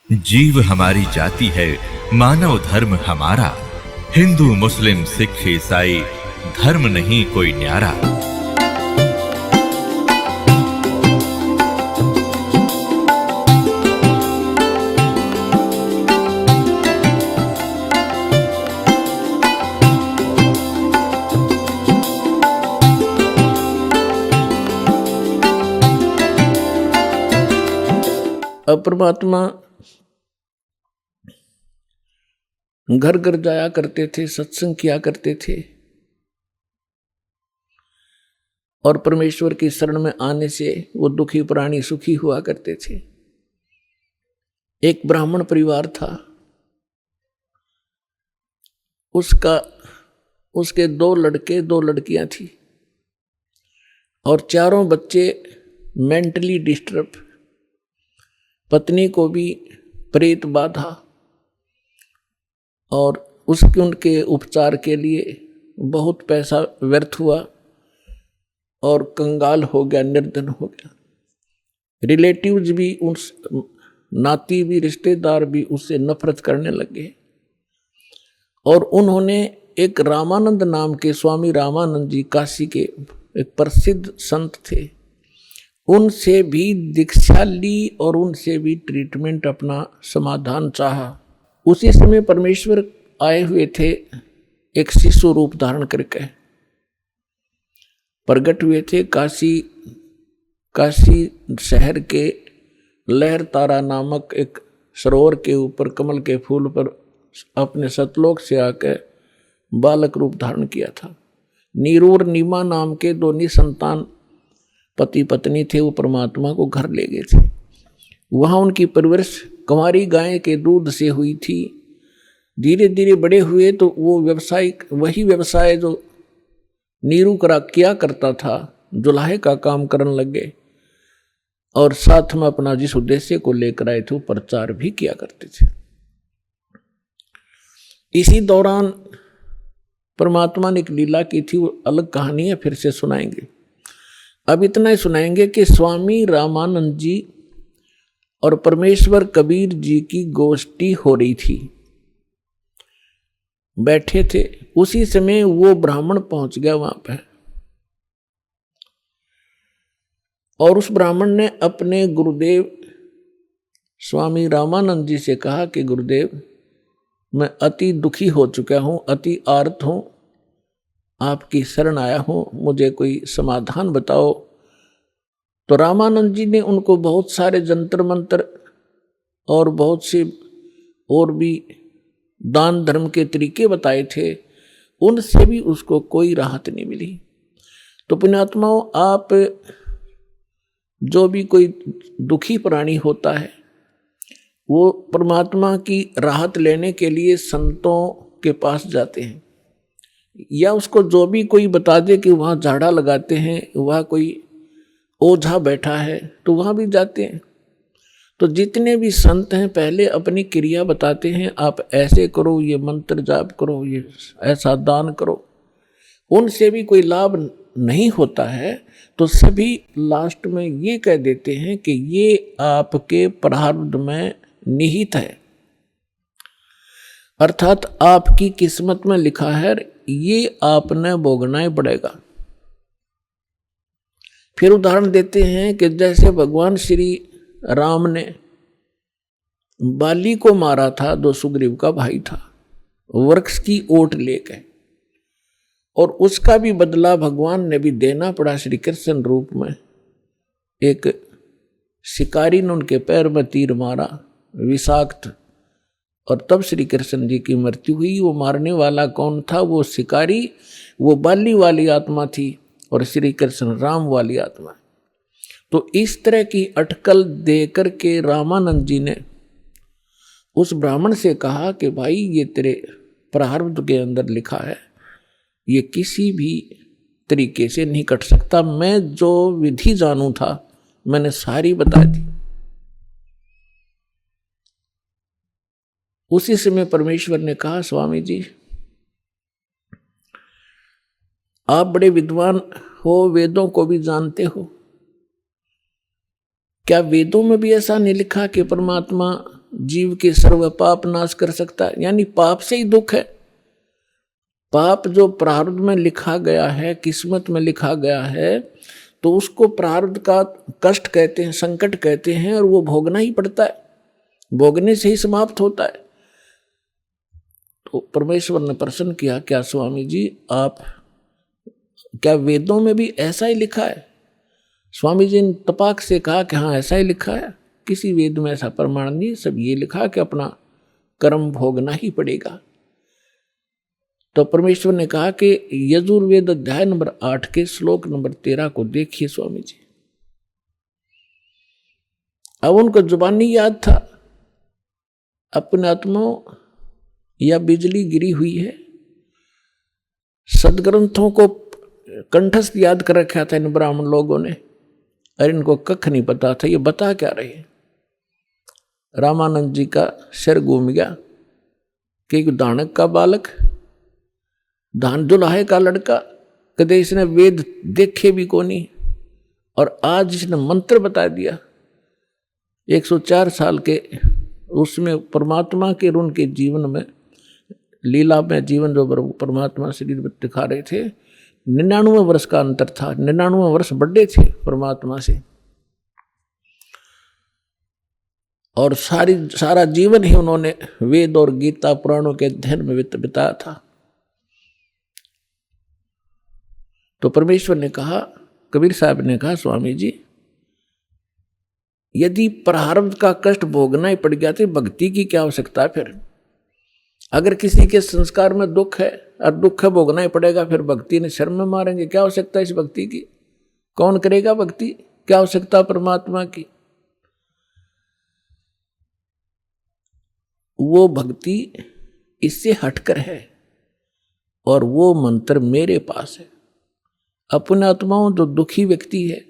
जीव हमारी जाति है, मानव धर्म हमारा। हिंदू मुस्लिम सिख ईसाई धर्म नहीं कोई न्यारा। अब परमात्मा घर घर जाया करते थे, सत्संग किया करते थे और परमेश्वर की शरण में आने से वो दुखी प्राणी सुखी हुआ करते थे। एक ब्राह्मण परिवार था, उसके 2 लड़के 2 लड़कियां थी और चारों बच्चे मेंटली डिस्टर्ब। पत्नी को भी प्रेत बाधा और उनके उपचार के लिए बहुत पैसा व्यर्थ हुआ और कंगाल हो गया, निर्धन हो गया। रिलेटिव्स भी, उस नाती भी, रिश्तेदार भी उससे नफरत करने लगे और उन्होंने एक रामानंद नाम के स्वामी रामानंद जी, काशी के एक प्रसिद्ध संत थे, उनसे भी दीक्षा ली और उनसे भी ट्रीटमेंट, अपना समाधान चाहा। उसी समय परमेश्वर आए हुए थे, एक शिशु रूप धारण करके प्रकट हुए थे। काशी शहर के लहर तारा नामक एक सरोवर के ऊपर कमल के फूल पर अपने सतलोक से आकर बालक रूप धारण किया था। नीरू और नीमा नाम के 2 निसंतान पति पत्नी थे, वो परमात्मा को घर ले गए थे। वहाँ उनकी परवरिश कुंवारी गाय के दूध से हुई थी। धीरे धीरे बड़े हुए तो वो वही व्यवसाय जो नीरू किया करता था, जुलाहे का काम करने लगे और साथ में अपना जिस उद्देश्य को लेकर आए थे वो प्रचार भी किया करते थे। इसी दौरान परमात्मा ने एक लीला की थी, वो अलग कहानी है, फिर से सुनाएंगे। अब इतना ही सुनाएंगे कि स्वामी रामानंद जी और परमेश्वर कबीर जी की गोष्ठी हो रही थी, बैठे थे। उसी समय वो ब्राह्मण पहुंच गया वहां पे और उस ब्राह्मण ने अपने गुरुदेव स्वामी रामानंद जी से कहा कि गुरुदेव, मैं अति दुखी हो चुका हूं, अति आर्त हूं, आपकी शरण आया हूं, मुझे कोई समाधान बताओ। तो रामानंद जी ने उनको बहुत सारे जंतर मंत्र और बहुत से और भी दान धर्म के तरीके बताए थे, उनसे भी उसको कोई राहत नहीं मिली। तो पुण्यात्माओं, आप जो भी कोई दुखी प्राणी होता है वो परमात्मा की राहत लेने के लिए संतों के पास जाते हैं, या उसको जो भी कोई बता दे कि वहाँ झाड़ा लगाते हैं, वहाँ कोई ओझा बैठा है, तो वहाँ भी जाते हैं। तो जितने भी संत हैं पहले अपनी क्रिया बताते हैं, आप ऐसे करो, ये मंत्र जाप करो, ये ऐसा दान करो। उनसे भी कोई लाभ नहीं होता है तो सभी लास्ट में ये कह देते हैं कि ये आपके प्रारब्ध में निहित है, अर्थात आपकी किस्मत में लिखा है, ये आपने भोगना ही पड़ेगा। फिर उदाहरण देते हैं कि जैसे भगवान श्री राम ने बाली को मारा था, जो सुग्रीव का भाई था, वृक्ष की ओट लेकर, और उसका भी बदला भगवान ने भी देना पड़ा श्री कृष्ण रूप में। एक शिकारी ने उनके पैर में तीर मारा, विषाक्त, और तब श्री कृष्ण जी की मृत्यु हुई। वो मारने वाला कौन था? वो शिकारी, वो बाली वाली आत्मा थी और श्री कृष्ण राम वाली आत्मा। तो इस तरह की अटकल देकर के रामानंद जी ने उस ब्राह्मण से कहा कि भाई, ये तेरे प्रारब्ध के अंदर लिखा है, ये किसी भी तरीके से नहीं कट सकता। मैं जो विधि जानू था मैंने सारी बता दी। उसी समय परमेश्वर ने कहा, स्वामी जी आप बड़े विद्वान हो, वेदों को भी जानते हो, क्या वेदों में भी ऐसा नहीं लिखा कि परमात्मा जीव के सर्व पाप नाश कर सकता है, यानी पाप से ही दुख है। पाप जो प्रारब्ध में लिखा गया है, किस्मत में लिखा गया है, तो उसको प्रारब्ध का कष्ट कहते हैं, संकट कहते हैं, और वो भोगना ही पड़ता है, भोगने से ही समाप्त होता है। तो परमेश्वर ने प्रश्न किया, क्या स्वामी जी आप, क्या वेदों में भी ऐसा ही लिखा है? स्वामी जी ने तपाक से कहा कि हाँ ऐसा ही लिखा है, किसी वेद में ऐसा प्रमाण नहीं, सब ये लिखा कि अपना कर्म भोगना ही पड़ेगा। तो परमेश्वर ने कहा कि यजुर्वेद अध्याय नंबर 8 के श्लोक नंबर 13 को देखिए स्वामी जी। अब उनको जुबानी याद था, अपने आत्मा या बिजली गिरी हुई है, सदग्रंथों को कंठस्थ याद कर रखा था इन ब्राह्मण लोगों ने, और इनको कख नहीं पता था ये बता क्या रहे हैं। रामानंद जी का सिर घूम गया कि दानक का बालक, धान दुल्हाए का लड़का, कदे इसने वेद देखे भी को नहीं, और आज इसने मंत्र बता दिया। 104 साल के उसमें परमात्मा के, उनके जीवन में, लीला में जीवन जो परमात्मा शरीर में दिखा रहे थे, 99 वर्ष का अंतर था, 99 वर्ष बड़े थे परमात्मा से, और सारा जीवन ही उन्होंने वेद और गीता पुराणों के अध्ययन में बिताया था। तो परमेश्वर ने कहा, कबीर साहब ने कहा, स्वामी जी यदि प्रारब्ध का कष्ट भोगना ही पड़ गया तो भक्ति की क्या आवश्यकता है फिर? अगर किसी के संस्कार में दुख है और दुख है भोगना ही पड़ेगा, फिर भक्ति ने शर्म में मारेंगे, क्या आवश्यकता है इस भक्ति की? कौन करेगा भक्ति? क्या आवश्यकता परमात्मा की? वो भक्ति इससे हटकर है, और वो मंत्र मेरे पास है। अपने आत्माओं जो दुखी व्यक्ति है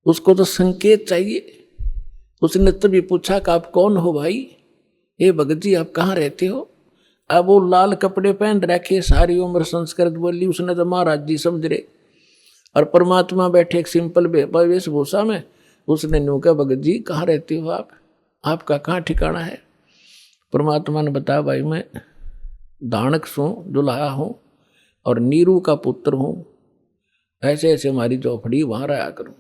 उसको तो संकेत चाहिए। उसने तभी पूछा कि आप कौन हो भाई? ए भगत जी आप कहाँ रहते हो? अब वो लाल कपड़े पहन रखे, सारी उम्र संस्कृत बोली, उसने तो महाराज जी समझ रहे, और परमात्मा बैठे एक सिंपल वेशभूषा में। उसने न्यू कहा, भगत जी कहाँ रहते हो आप, आपका कहाँ ठिकाना है? परमात्मा ने बताया, भाई मैं दानक सू दुल्हा हूँ और नीरू का पुत्र हूँ, ऐसे ऐसे हमारी झोपड़ी वहाँ रहा करूँ।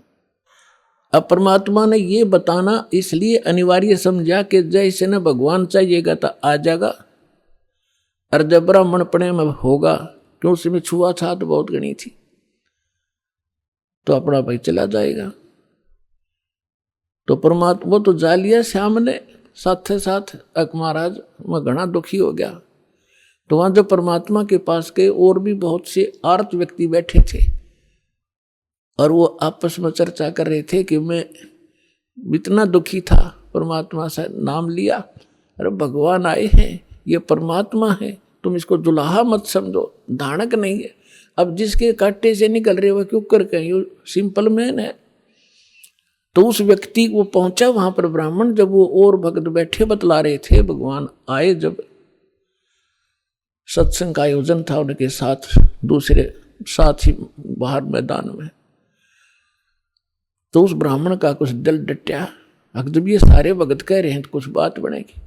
अब परमात्मा ने ये बताना इसलिए अनिवार्य समझा कि जैसे न भगवान चाहिएगा तो आ जाएगा, और जब ब्राह्मण पड़े में होगा, क्यों उसमें छुआछूत बहुत गणी थी, तो अपना भाई चला जाएगा। तो परमात्मा वो तो जा लिया सामने, साथ साथ अक महाराज मैं घना दुखी हो गया। तो वहां जब परमात्मा के पास के और भी बहुत से आर्त व्यक्ति बैठे थे, और वो आपस में चर्चा कर रहे थे कि मैं इतना दुखी था, परमात्मा से नाम लिया, अरे भगवान आए हैं, ये परमात्मा है, तुम इसको दुल्हा मत समझो, दानक नहीं है। अब जिसके कांटे से निकल रहे हो क्यों कर कहीं, सिंपल मैन है। तो उस व्यक्ति वो पहुंचा वहां पर ब्राह्मण, जब वो और भक्त बैठे बतला रहे थे, भगवान आए, जब सत्संग का आयोजन था उनके साथ, दूसरे साथ ही बाहर मैदान में, तो उस ब्राह्मण का कुछ दिल डटा, जब ये सारे भगत कह रहे हैं तो कुछ बात बनेगी।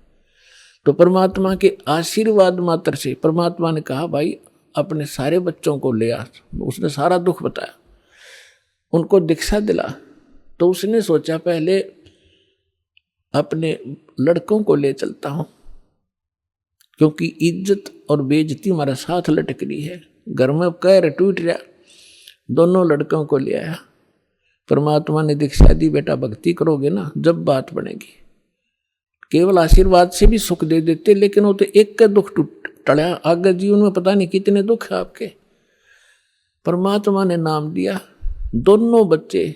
तो परमात्मा के आशीर्वाद मात्र से परमात्मा ने कहा, भाई अपने सारे बच्चों को ले आ। उसने सारा दुख बताया, उनको दीक्षा दिला। तो उसने सोचा पहले अपने लड़कों को ले चलता हूं, क्योंकि इज्जत और बेइज्जती हमारा साथ लटक रही है, घर में कैर टूट रहा। दोनों लड़कों को ले आया। परमात्मा ने दीक्षा दी, बेटा भक्ति करोगे ना जब बात बनेगी। केवल आशीर्वाद से भी सुख दे देते, लेकिन वो तो एक का दुख टड़ा, आगे जीवन में पता नहीं कितने दुख है आपके। परमात्मा ने नाम दिया, दोनों बच्चे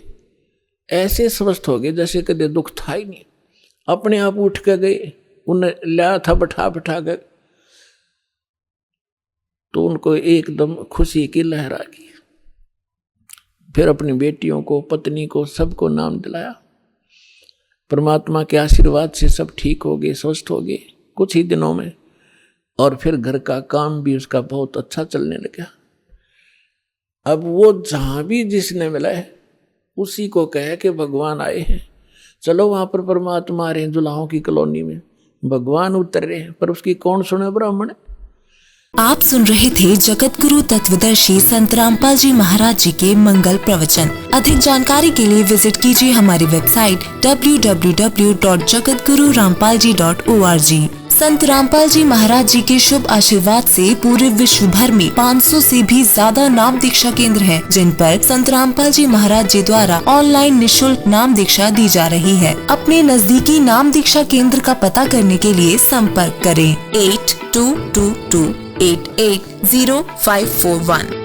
ऐसे स्वस्थ हो गए जैसे कदे दुख था ही नहीं। अपने आप उठ के गए, उन्हें लाया था बैठा बैठा कर, तो उनको एकदम खुशी की लहर आ गई। फिर अपनी बेटियों को, पत्नी को, सबको नाम दिलाया। परमात्मा के आशीर्वाद से सब ठीक हो गए, स्वस्थ हो गए कुछ ही दिनों में। और फिर घर का काम भी उसका बहुत अच्छा चलने लगा। अब वो जहां भी जिसने मिला है उसी को कहे कि भगवान आए हैं। चलो वहां पर परमात्मा आ रहे हैं जुलाहों की कॉलोनी में, भगवान उतर रहे हैं, पर उसकी कौन सुने ब्राह्मण। आप सुन रहे थे जगत गुरु तत्वदर्शी संत रामपाल जी महाराज जी के मंगल प्रवचन। अधिक जानकारी के लिए विजिट कीजिए हमारी वेबसाइट www.jagatgururampalji.org। संत रामपाल जी महाराज जी के शुभ आशीर्वाद से पूरे विश्व भर में 500 से भी ज्यादा नाम दीक्षा केंद्र हैं, जिन पर संत रामपाल जी महाराज जी द्वारा ऑनलाइन निशुल्क नाम दीक्षा दी जा रही है। अपने नजदीकी नाम दीक्षा केंद्र का पता करने के लिए संपर्क करें 8222880541।